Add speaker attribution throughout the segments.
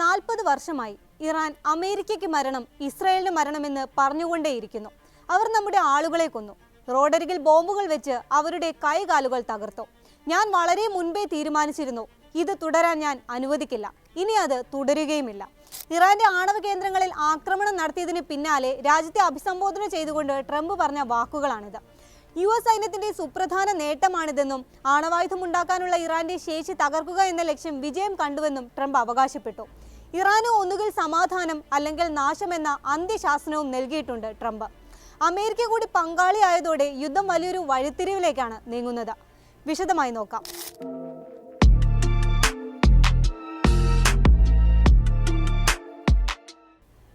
Speaker 1: 40 വർഷമായി ഇറാൻ അമേരിക്കയ്ക്ക് മരണം, ഇസ്രായേലിന് മരണമെന്ന് പറഞ്ഞുകൊണ്ടേയിരിക്കുന്നു. അവർ നമ്മുടെ ആളുകളെ കൊന്നു. റോഡരികിൽ ബോംബുകൾ വെച്ച് അവരുടെ കൈകാലുകൾ തകർത്തു. ഞാൻ വളരെ മുൻപേ തീരുമാനിച്ചിരുന്നു, ഇത് തുടരാൻ ഞാൻ അനുവദിക്കില്ല. ഇനി അത് തുടരുകയുമില്ല. ഇറാന്റെ ആണവ കേന്ദ്രങ്ങളിൽ ആക്രമണം നടത്തിയതിന് പിന്നാലെ രാജ്യത്തെ അഭിസംബോധന ചെയ്തുകൊണ്ട് ട്രംപ് പറഞ്ഞ വാക്കുകളാണിത്. US സൈന്യത്തിന്റെ സുപ്രധാന നേട്ടമാണിതെന്നും ആണവായുധമുണ്ടാക്കാനുള്ള ഇറാന്റെ ശേഷി തകർക്കുക എന്ന ലക്ഷ്യം വിജയം കണ്ടുവെന്നും ട്രംപ് അവകാശപ്പെട്ടു. ഇറാന് ഒന്നുകിൽ സമാധാനം അല്ലെങ്കിൽ നാശമെന്ന അന്ത്യശാസനവും നൽകിയിട്ടുണ്ട് ട്രംപ്. അമേരിക്ക കൂടി പങ്കാളിയായതോടെ യുദ്ധം വലിയൊരു വഴിത്തിരിവിലേക്കാണ് നീങ്ങുന്നത്. വിശദമായി നോക്കാം.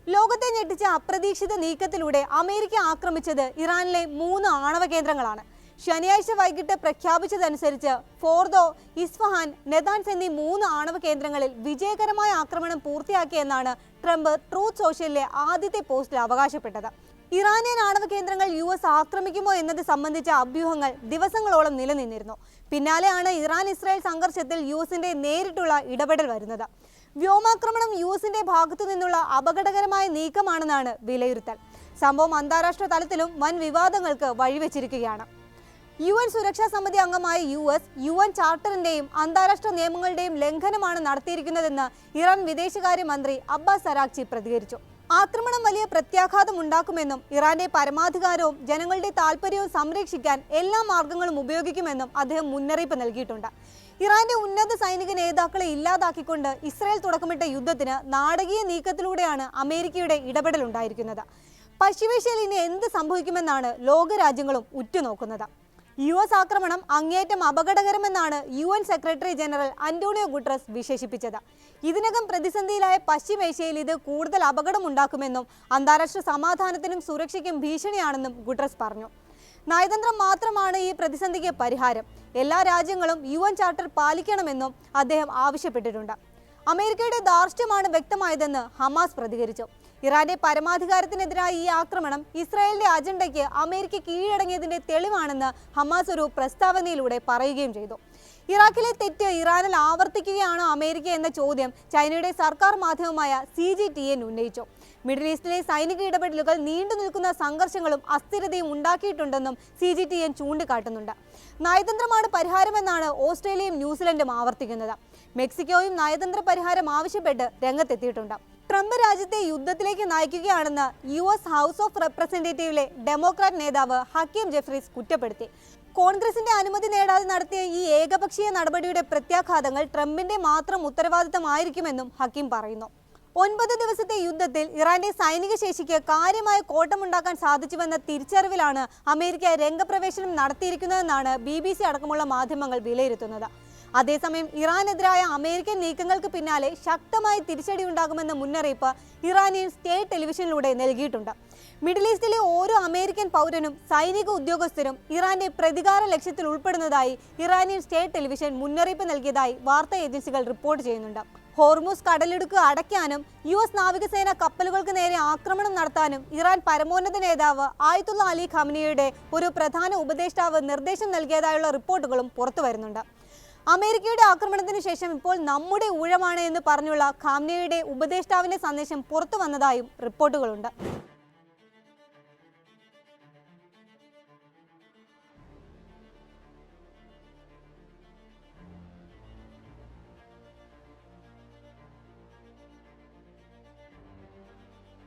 Speaker 1: ലോകത്തെ ഞെട്ടിച്ച അപ്രതീക്ഷിത നീക്കത്തിലൂടെ അമേരിക്ക ആക്രമിച്ചത് ഇറാനിലെ 3 ആണവ കേന്ദ്രങ്ങളാണ്. ശനിയാഴ്ച വൈകിട്ട് പ്രഖ്യാപിച്ചതനുസരിച്ച് ഫോർദോ, ഇസ്ഫഹാൻ, നെതാൻസ് എന്നീ 3 ആണവ കേന്ദ്രങ്ങളിൽ വിജയകരമായ ആക്രമണം പൂർത്തിയാക്കിയെന്നാണ് ട്രംപ് ട്രൂത്ത് സോഷ്യലിലെ ആദ്യത്തെ പോസ്റ്റിൽ അവകാശപ്പെട്ടത്. ഇറാനിയൻ ആണവ കേന്ദ്രങ്ങൾ US ആക്രമിക്കുമോ എന്നത് സംബന്ധിച്ച അഭ്യൂഹങ്ങൾ ദിവസങ്ങളോളം നിലനിന്നിരുന്നു. പിന്നാലെയാണ് ഇറാൻ ഇസ്രായേൽ സംഘർഷത്തിൽ USന്റെ നേരിട്ടുള്ള ഇടപെടൽ വരുന്നത്. വ്യോമാക്രമണം USന്റെ ഭാഗത്തു നിന്നുള്ള അപകടകരമായ നീക്കമാണെന്നാണ് വിലയിരുത്തൽ. സംഭവം അന്താരാഷ്ട്ര തലത്തിലും വൻ വിവാദങ്ങൾക്ക് വഴിവെച്ചിരിക്കുകയാണ്. UN സുരക്ഷാ സമിതി അംഗമായ US UN ചാർട്ടറിന്റെയും അന്താരാഷ്ട്ര നിയമങ്ങളുടെയും ലംഘനമാണ് നടത്തിയിരിക്കുന്നതെന്ന് ഇറാൻ വിദേശകാര്യമന്ത്രി അബ്ബാസ് അരാക്ചി പ്രതികരിച്ചു. ആക്രമണം വലിയ പ്രത്യാഘാതം ഉണ്ടാക്കുമെന്നും ഇറാന്റെ പരമാധികാരവും ജനങ്ങളുടെ താൽപര്യവും സംരക്ഷിക്കാൻ എല്ലാ മാർഗങ്ങളും ഉപയോഗിക്കുമെന്നും അദ്ദേഹം മുന്നറിയിപ്പ് നൽകിയിട്ടുണ്ട്. ഇറാന്റെ ഉന്നത സൈനിക നേതാക്കളെ ഇല്ലാതാക്കിക്കൊണ്ട് ഇസ്രായേൽ തുടക്കമിട്ട യുദ്ധത്തിന് നാടകീയ നീക്കത്തിലൂടെയാണ് അമേരിക്കയുടെ ഇടപെടൽ ഉണ്ടായിരിക്കുന്നത്. പശ്ചിമേഷ്യയിൽ ഇനി എന്ത് സംഭവിക്കുമെന്നാണ് ലോകരാജ്യങ്ങളും ഉറ്റുനോക്കുന്നത്. US ആക്രമണം അങ്ങേയറ്റം അപകടകരമെന്നാണ് UN secretary general Antonio Guterres വിശേഷിപ്പിച്ചത്. ഇതിനകം പ്രതിസന്ധിയിലായ പശ്ചിമേഷ്യയിൽ ഇത് കൂടുതൽ അപകടമുണ്ടാക്കുമെന്നും അന്താരാഷ്ട്ര സമാധാനത്തിനും സുരക്ഷയ്ക്കും ഭീഷണിയാണെന്നും ഗുട്ടറസ് പറഞ്ഞു. നയതന്ത്രം മാത്രമാണ് ഈ പ്രതിസന്ധിക്ക് പരിഹാരം. എല്ലാ രാജ്യങ്ങളും UN ചാർട്ടർ പാലിക്കണമെന്നും അദ്ദേഹം ആവശ്യപ്പെട്ടിട്ടുണ്ട്. അമേരിക്കയുടെ ധാർഷ്ട്യമാണ് വ്യക്തമായതെന്ന് ഹമാസ് പ്രതികരിച്ചു. ഇറാന്റെ പരമാധികാരത്തിനെതിരായ ഈ ആക്രമണം ഇസ്രായേലിന്റെ അജണ്ടയ്ക്ക് അമേരിക്ക കീഴടങ്ങിയതിന്റെ തെളിവാണെന്ന് ഹമാസ് ഒരു പ്രസ്താവനയിലൂടെ പറയുകയും ചെയ്തു. ഇറാഖിലെ തെറ്റ് ഇറാനിൽ ആവർത്തിക്കുകയാണോ അമേരിക്ക എന്ന ചോദ്യം ചൈനയുടെ സർക്കാർ മാധ്യമമായ CGTN ഉന്നയിച്ചു. മിഡിൽ ഈസ്റ്റിലെ സൈനിക ഇടപെടലുകൾ നീണ്ടു നിൽക്കുന്ന സംഘർഷങ്ങളും അസ്ഥിരതയും ഉണ്ടാക്കിയിട്ടുണ്ടെന്നും CGTN ചൂണ്ടിക്കാട്ടുന്നുണ്ട്. നയതന്ത്രമാണ് പരിഹാരമെന്നാണ് ഓസ്ട്രേലിയയും ന്യൂസിലൻഡും ആവർത്തിക്കുന്നത്. മെക്സിക്കോയും നയതന്ത്ര പരിഹാരം ആവശ്യപ്പെട്ട് രംഗത്തെത്തിയിട്ടുണ്ട്. ട്രംപ് രാജ്യത്തെ യുദ്ധത്തിലേക്ക് നയിക്കുകയാണെന്ന് US ഹൗസ് ഓഫ് റെപ്രസെന്റേറ്റീവിലെ ഡെമോക്രാറ്റ് നേതാവ് ഹക്കീം ജെഫ്രീസ് കുറ്റപ്പെടുത്തി. കോൺഗ്രസിന്റെ അനുമതി നേടാതെ നടത്തിയ ഈ ഏകപക്ഷീയ നടപടിയുടെ പ്രത്യാഘാതങ്ങൾ ട്രംപിന്റെ മാത്രം ഉത്തരവാദിത്തമായിരിക്കുമെന്നും ഹക്കീം പറയുന്നു. 9 ദിവസത്തെ യുദ്ധത്തിൽ ഇറാന്റെ സൈനിക ശേഷിക്ക് കാര്യമായ കോട്ടമുണ്ടാക്കാൻ സാധിച്ചുവെന്ന തിരിച്ചറിവിലാണ് അമേരിക്ക രംഗപ്രവേശനം നടത്തിയിരിക്കുന്നതെന്നാണ് BBC അടക്കമുള്ള മാധ്യമങ്ങൾ വിലയിരുത്തുന്നത്. അതേസമയം ഇറാനെതിരായ അമേരിക്കൻ നീക്കങ്ങൾക്ക് പിന്നാലെ ശക്തമായ തിരിച്ചടി ഉണ്ടാകുമെന്ന മുന്നറിയിപ്പ് ഇറാനിയൻ സ്റ്റേറ്റ് ടെലിവിഷനിലൂടെ നൽകിയിട്ടുണ്ട്. മിഡിൽ ഈസ്റ്റിലെ ഓരോ അമേരിക്കൻ പൗരനും സൈനിക ഉദ്യോഗസ്ഥരും ഇറാന്റെ പ്രതികാര ലക്ഷ്യത്തിൽ ഉൾപ്പെടുന്നതായി ഇറാനിയൻ സ്റ്റേറ്റ് ടെലിവിഷൻ മുന്നറിയിപ്പ് നൽകിയതായി വാർത്താ ഏജൻസികൾ റിപ്പോർട്ട് ചെയ്യുന്നുണ്ട്. ഹോർമുസ് കടലിടുക്ക് അടയ്ക്കാനും US നാവികസേന കപ്പലുകൾക്ക് നേരെ ആക്രമണം നടത്താനും ഇറാൻ പരമോന്നത നേതാവ് ആയത്തുള്ള അലി ഖമനിയുടെ ഒരു പ്രധാന ഉപദേഷ്ടാവ് നിർദ്ദേശം നൽകിയതായുള്ള റിപ്പോർട്ടുകളും പുറത്തു വരുന്നുണ്ട്. അമേരിക്കയുടെ ആക്രമണത്തിന് ശേഷം ഇപ്പോൾ നമ്മുടെ ഊഴമാണ് എന്ന് പറഞ്ഞുള്ള ഖാംനയുടെ ഉപദേഷ്ടാവിന്റെ സന്ദേശം പുറത്തു വന്നതായും റിപ്പോർട്ടുകളുണ്ട്.